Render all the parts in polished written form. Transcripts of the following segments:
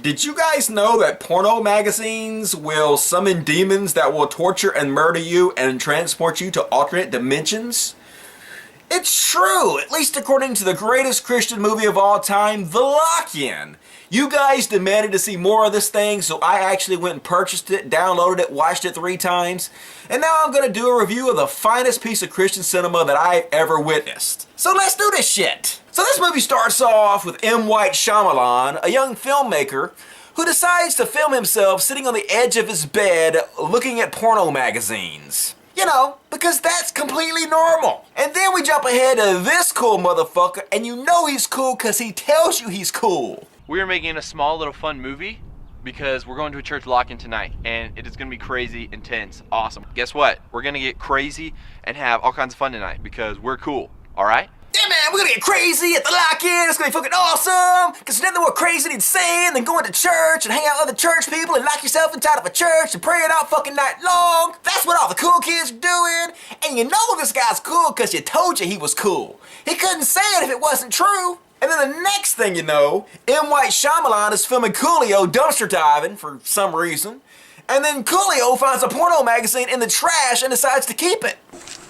Did you guys know that porno magazines will summon demons that will torture and murder you and transport you to alternate dimensions? It's true, at least according to the greatest Christian movie of all time, The Lock-In. You guys demanded to see more of this thing, so I actually went and purchased it, downloaded it, watched it 3 times, and now I'm gonna do a review of the finest piece of Christian cinema that I've ever witnessed. So let's do this shit! So this movie starts off with M. White Shyamalan, a young filmmaker who decides to film himself sitting on the edge of his bed looking at porno magazines. You know, because that's completely normal. And then we jump ahead to this cool motherfucker, and you know he's cool because he tells you he's cool. We are making a small little fun movie because we're going to a church lock-in tonight, and it is going to be crazy, intense, awesome. Guess what? We're going to get crazy and have all kinds of fun tonight because we're cool, all right? Yeah, man, we're gonna get crazy at the lock-in. It's gonna be fucking awesome. Because there's nothing more crazy and insane than going to church and hang out with other church people and lock yourself inside of a church and pray it out fucking night long. That's what all the cool kids are doing. And you know this guy's cool because you told you he was cool. He couldn't say it if it wasn't true. And then the next thing you know, M. White Shyamalan is filming Coolio dumpster diving for some reason. And then Coolio finds a porno magazine in the trash and decides to keep it.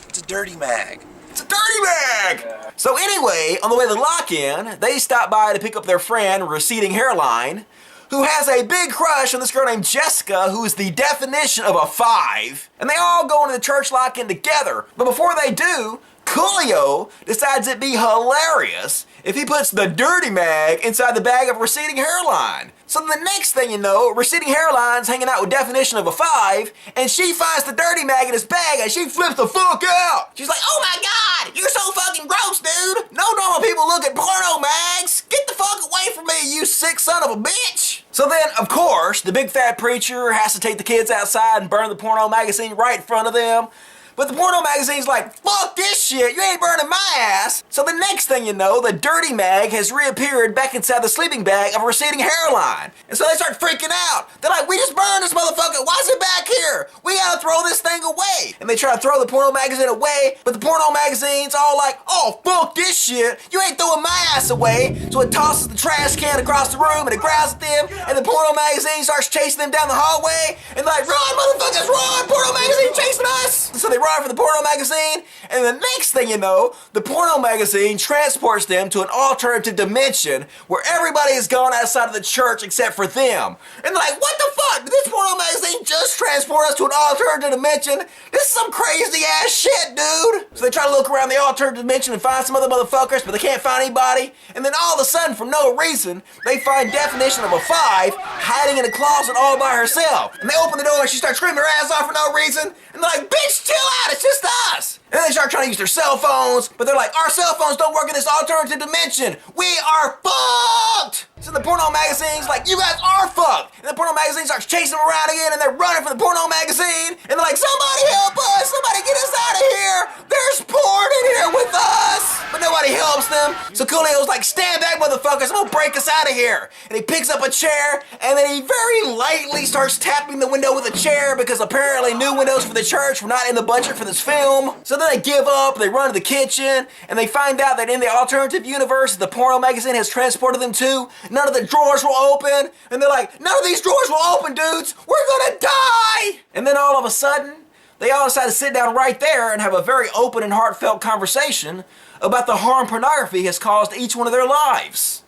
It's a dirty mag. It's a dirty mag! Yeah. So anyway, on the way to the lock-in, they stop by to pick up their friend, Receding Hairline, who has a big crush on this girl named Jessica, who is the definition of a 5. And they all go into the church lock-in together. But before they do, Coolio decides it'd be hilarious if he puts the dirty mag inside the bag of Receding Hairline. So the next thing you know, Receding Hairline's hanging out with definition of a 5, and she finds the dirty mag in his bag and she flips the fuck out. She's like, oh my god, you're so fucking gross, dude. No normal people look at porno mags. Get the fuck away from me, you sick son of a bitch. So then, of course, the big fat preacher has to take the kids outside and burn the porno magazine right in front of them. But the porno magazine's like, fuck this shit, you ain't burning my ass. So the next thing you know, the dirty mag has reappeared back inside the sleeping bag of a Receding Hairline. And so they start freaking out. They're like, we just burned this motherfucker, why is it back here? We gotta throw this thing away. And they try to throw the porno magazine away, but the porno magazine's all like, oh, fuck this shit, you ain't throwing my ass away. So it tosses the trash can across the room and it growls at them, and the porno magazine starts chasing them down the hallway, and they're like, run motherfuckers, run, porno magazine chasing us. So they run for the porno magazine, and the next thing you know, the porno magazine transports them to an alternative dimension where everybody has gone outside of the church except for them. And they're like, what the fuck? Did this porno magazine just transport us to an alternative dimension? This is some crazy ass shit, dude. So they try to look around the alternative dimension and find some other motherfuckers, but they can't find anybody. And then all of a sudden, for no reason, they find definition of a 5 hiding in a closet all by herself. And they open the door and she starts screaming her ass off for no reason. And they're like, bitch, chill out, it's just us. And then they start trying to use their cell phones, but they're like, our cell phones don't work in this alternative dimension. We are fucked. So the porno magazine's like, you guys are fucked. And the porno magazine starts chasing them around again, and they're running for the porno magazine. And they're like, somebody help us, somebody get us out of here. There's porn in here with us. But nobody helps them. So Coolio's like, stand back, motherfuckers, I'm gonna break us out of here. And he picks up a chair, and then he very lightly starts tapping the window with a chair because apparently new windows for the church were not in the budget for this film. So then they give up, they run to the kitchen, and they find out that in the alternative universe the porno magazine has transported them to, none of the drawers will open. And they're like, none of these drawers will open, dudes. We're gonna die. And then all of a sudden, they all decide to sit down right there and have a very open and heartfelt conversation about the harm pornography has caused each one of their lives.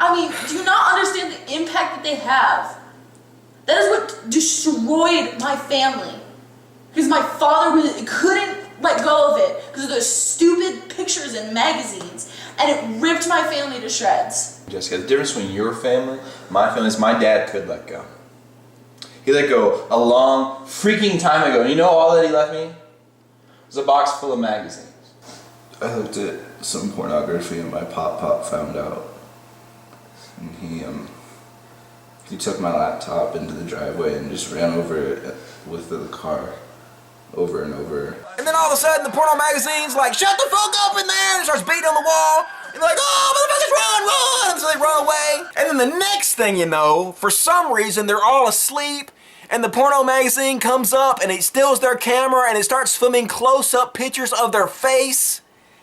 I mean, do you not understand the impact that they have? That is what destroyed my family. Because my father really couldn't let go of it because of those stupid pictures in magazines, and it ripped my family to shreds. Jessica, the difference between your family, my family, is my dad could let go. He let go a long freaking time ago. And you know all that he left me? It was a box full of magazines. I looked at some pornography and my pop found out. And he took my laptop into the driveway and just ran over it with the car over and over. And then all of a sudden the porno magazine's like, shut the fuck up in there, and starts beating on the wall. And they're like, oh, motherfuckers, run, run! And so they run away. And then the next thing you know, for some reason, they're all asleep, and the porno magazine comes up, and it steals their camera, and it starts filming close-up pictures of their face.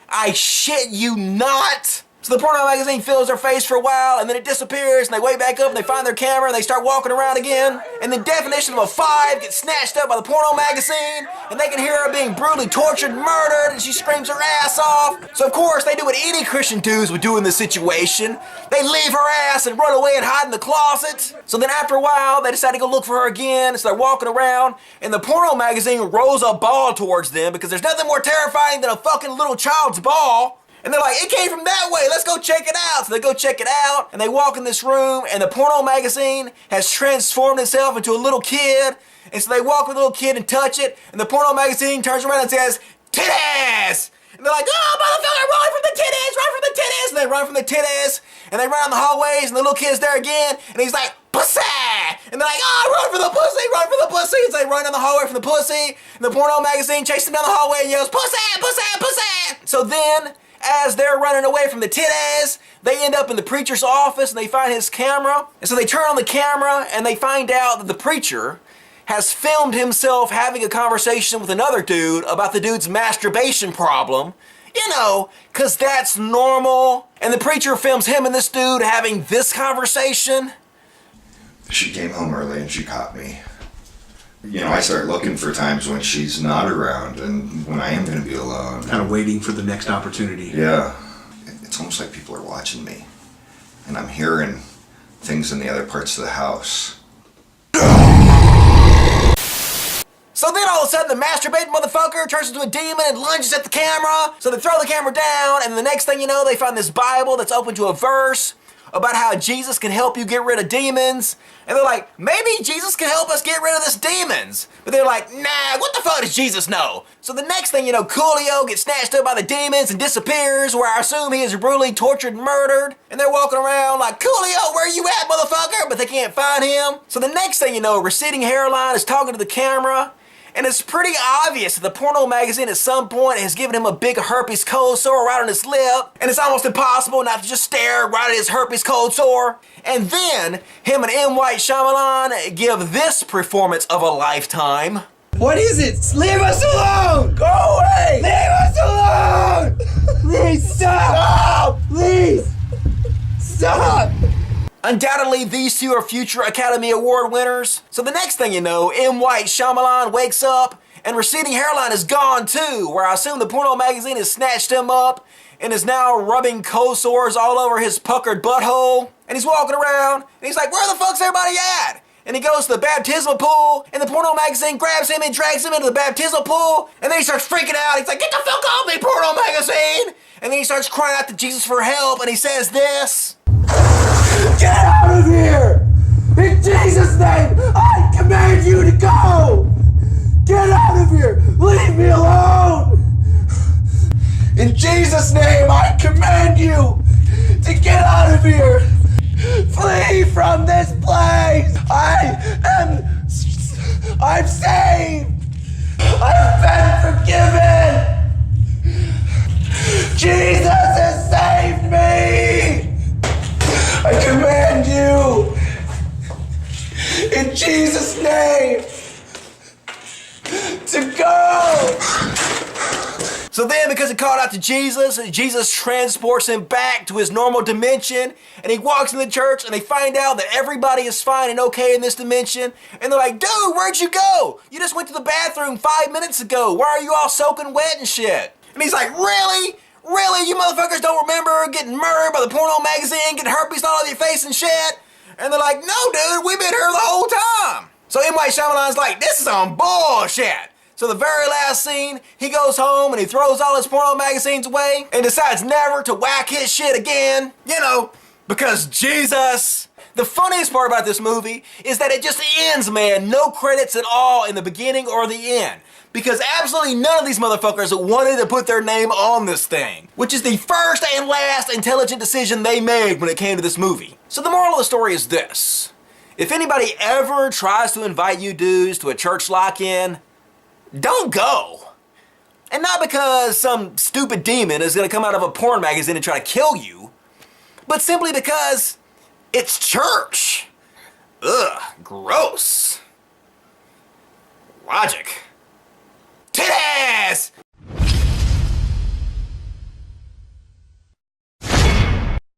I shit you not. So the porno magazine fills their face for a while, and then it disappears, and they wake back up, and they find their camera, and they start walking around again. And the definition of a 5 gets snatched up by the porno magazine, and they can hear her being brutally tortured and murdered, and she screams her ass off. So of course, they do what any Christian dudes would do in this situation. They leave her ass and run away and hide in the closet. So then after a while, they decide to go look for her again, so they're walking around, and the porno magazine rolls a ball towards them, because there's nothing more terrifying than a fucking little child's ball. And they're like, it came from that way, let's go check it out. So they go check it out, and they walk in this room, and the porno magazine has transformed itself into a little kid. And so they walk with the little kid and touch it, and the porno magazine turns around and says, titties! And they're like, oh, motherfucker, run from the titties, run from the titties! And they run from the titties, and they run down the hallways, and the little kid's there again, and he's like, pussy! And they're like, oh, run for the pussy, run for the pussy! So they run down the hallway from the pussy, and the porno magazine chases them down the hallway and yells, pussy, pussy, pussy! So then, as they're running away from the titties, they end up in the preacher's office and they find his camera. And so they turn on the camera and they find out that the preacher has filmed himself having a conversation with another dude about the dude's masturbation problem. You know, cause that's normal. And the preacher films him and this dude having this conversation. She came home early and she caught me. You know, I start looking for times when she's not around and when I am going to be alone. Kind of waiting for the next opportunity. Yeah. It's almost like people are watching me. And I'm hearing things in the other parts of the house. So then all of a sudden the masturbating motherfucker turns into a demon and lunges at the camera. So they throw the camera down, and the next thing you know, they find this Bible that's open to a verse about how Jesus can help you get rid of demons. And they're like, maybe Jesus can help us get rid of this demons. But they're like, nah, what the fuck does Jesus know? So the next thing you know, Coolio gets snatched up by the demons and disappears, where I assume he is brutally tortured and murdered. And they're walking around like, Coolio, where you at, motherfucker? But they can't find him. So the next thing you know, Receding Hairline is talking to the camera. And it's pretty obvious that the porno magazine at some point has given him a big herpes cold sore right on his lip. And it's almost impossible not to just stare right at his herpes cold sore. And then, him and M. White Shyamalan give this performance of a lifetime. What is it? Leave us alone! Go away! Leave us alone! Please stop! Please! Stop! Undoubtedly, these two are future Academy Award winners. So the next thing you know, M. White Shyamalan wakes up, and Receding Hairline is gone too, where I assume the porno magazine has snatched him up and is now rubbing cold sores all over his puckered butthole. And he's walking around, and he's like, where the fuck's everybody at? And he goes to the baptismal pool, and the porno magazine grabs him and drags him into the baptismal pool, and then he starts freaking out. He's like, get the fuck off me, porno magazine! And then he starts crying out to Jesus for help, and he says this. Get out of here! In Jesus' name, I command you to go! Get out of here! Leave me alone! In Jesus' name, I command you to get out of here! Flee from this place! I'm saved! I've been forgiven! Jesus has saved me! I command you, in Jesus' name, to go! So then, because he called out to Jesus, Jesus transports him back to his normal dimension, and he walks in the church, and they find out that everybody is fine and okay in this dimension, and they're like, dude, where'd you go? You just went to the bathroom 5 minutes ago. Why are you all soaking wet and shit? And he's like, really? Really? You motherfuckers don't remember getting murdered by the porno magazine, getting herpes all over your face and shit? And they're like, no, dude, we've been here the whole time. So M. White Shyamalan's like, this is some bullshit. So the very last scene, he goes home and he throws all his porno magazines away and decides never to whack his shit again. You know, because Jesus. The funniest part about this movie is that it just ends, man. No credits at all in the beginning or the end. Because absolutely none of these motherfuckers wanted to put their name on this thing. Which is the first and last intelligent decision they made when it came to this movie. So the moral of the story is this. If anybody ever tries to invite you dudes to a church lock-in, don't go. And not because some stupid demon is gonna come out of a porn magazine and try to kill you, but simply because it's church. Ugh, gross. Logic. Titties!